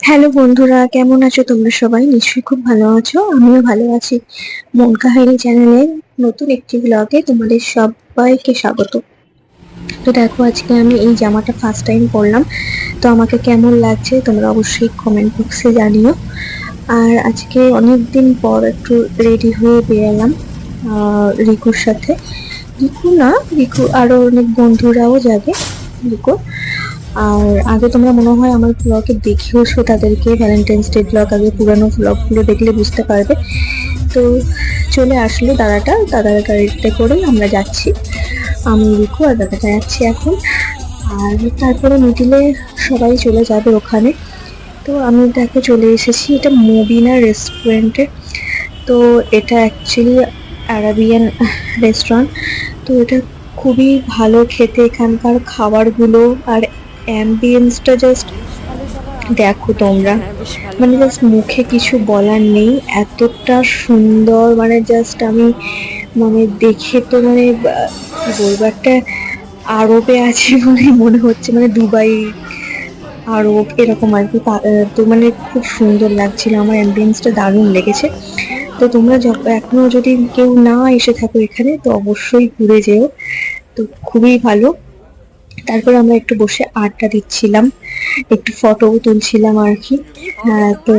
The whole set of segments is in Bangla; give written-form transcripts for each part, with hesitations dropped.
হ্যালো বন্ধুরা, কেমন আছো তোমরা সবাই? নিশ্চয়ই খুব ভালো আছো। আমিও ভালো আছি। মন কাহিনী চ্যানেলের নতুন একটি ব্লগে তোমাদের সবাইকে স্বাগত। তো দেখো, আজকে আমি এই জামাটা ফার্স্ট টাইম পরলাম। তো আমাকে কেমন লাগছে তোমরা অবশ্যই কমেন্ট বক্সে জানিও। আর আজকে অনেকদিন পর একটু রেডি হয়ে বেরালাম রিকুর সাথে। রিকু না, রিকু আরো অনেক বন্ধুরাও যাবে। রিকু আর আগে তোমরা মনে হয় আমার ব্লগে দেখেওছো তাদেরকে, ভ্যালেন্টাইন্স ডে ব্লগ, আগে পুরানো ব্লগ গুলো দেখলে বুঝতে পারবে। তো চলে আসলো দাদার গাড়িতে করে আমরা যাচ্ছি। আমি, রিকু আর দাদাটা যাচ্ছি এখন। আর তারপরে মিডিলে সবাই চলে যাবে ওখানে। তো আমি দেখো চলে এসেছি, এটা মবিনা রেস্টুরেন্টে। তো এটা অ্যাকচুয়ালি আরাবিয়ান রেস্টুরেন্ট। তো এটা খুবই ভালো খেতে, এখানকার খাবারগুলো আর অ্যাম্বিয়েন্সটা জাস্ট দেখো তোমরা, মানে জাস্ট মুখে কিছু বলার নেই, এতটা সুন্দর। মানে জাস্ট আমি মানে দেখে তো মানে কি বলবো, একটা আরবে আছি বলে মনে হচ্ছে, মানে দুবাই আরব এরকম আর কি। তো মানে খুব সুন্দর লাগছিল, আমার অ্যাম্বিয়েন্সটা দারুণ লেগেছে। তো তোমরা এখনো যদি কেউ না এসে থাকো এখানে, তো অবশ্যই ঘুরে যেও। তো খুবই ভালো। তারপর আমরা একটু বসে আড্ডা দিচ্ছিলাম, একটু ফটোও তুলছিলাম আর কি। হ্যাঁ, তো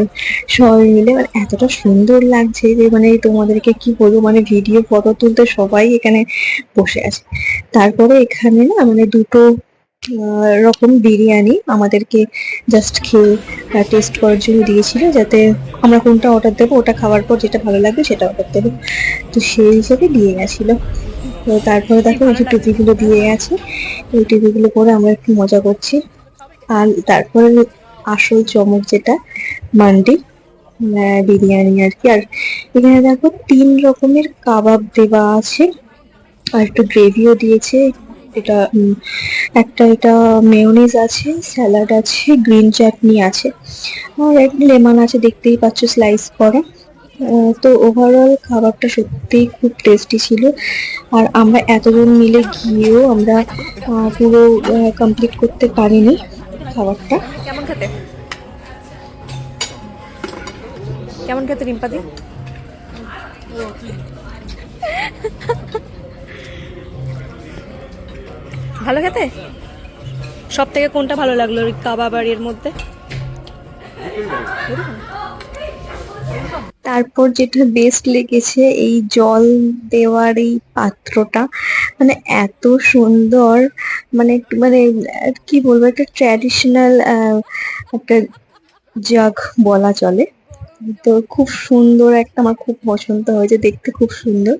সবাই মিলে মানে এতটা সুন্দর লাগছে যে মানে তোমাদেরকে কি বলবো, মানে ভিডিও ফটো তুলতে সবাই এখানে বসে আছে। তারপরে এখানে না মানে দুটো রকম বিরিয়ানি আমাদেরকে জাস্ট খেয়ে টেস্ট করার জন্য দিয়েছিল, যাতে আমরা কোনটা অর্ডার দেবো, ওটা খাওয়ার পর যেটা ভালো লাগবে সেটা অর্ডার দেবো। তো সেই হিসেবে দিয়ে গেছিল। তো তারপরে দেখো এই যে টুপিগুলো দিয়ে গেছে, এই টুপিগুলো পরে আমরা একটু মজা করছি। আর তারপরে আসল চমক যেটা, মান্ডি বিরিয়ানি আর কি। আর এখানে দেখো 3 রকমের কাবাব দেওয়া আছে, আর একটু গ্রেভিও দিয়েছে। এটা এটা মেয়োনিজ আছে, স্যালাড আছে, গ্রিন চাটনি আছে, আর একটা লেমন আছে, দেখতেই পাচ্ছ স্লাইস করা। তো ওভারঅল খাবারটা সত্যিই খুব টেস্টি ছিল। আর আমরা এতজন মিলে গিয়েও আমরা পুরো কমপ্লিট করতে পারিনি খাবারটা। কেমন খেতে? কেমন খেতে রিম্পাদি? ভালো খেতে? সব থেকে কোনটা ভালো লাগলো ওই কাবাব আর এর মধ্যে? তারপর যেটা বেস্ট লেগেছে, এই জল দেওয়ার এই পাত্রটা, মানে এত সুন্দর। মানে মানে কি বলবো, একটা ট্র্যাডিশনাল একটা জাগ বলা চলে। তো খুব সুন্দর একটা, আমার খুব পছন্দ হয়েছে, দেখতে খুব সুন্দর।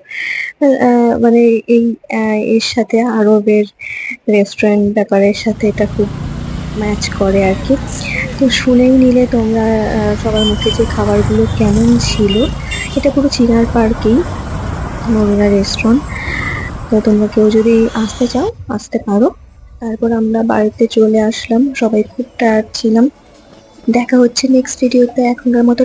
মানে এই এর সাথে আরবের রেস্টুরেন্ট ব্যাপারের সাথে এটা খুব ম্যাচ করে আর কি। তো শুনেই নিলে তোমরা সবার মুখে যে খাবারগুলো কেমন ছিল। এটা পুরো চিনার পার্কেই মমিনা রেস্টুরেন্ট। তো তোমরা কেউ যদি আসতে চাও আসতে পারো। তারপর আমরা বাড়িতে চলে আসলাম, সবাই খুব টায়ার্ড ছিলাম। দেখা হচ্ছে নেক্সট ভিডিওতে, এখনকার মতো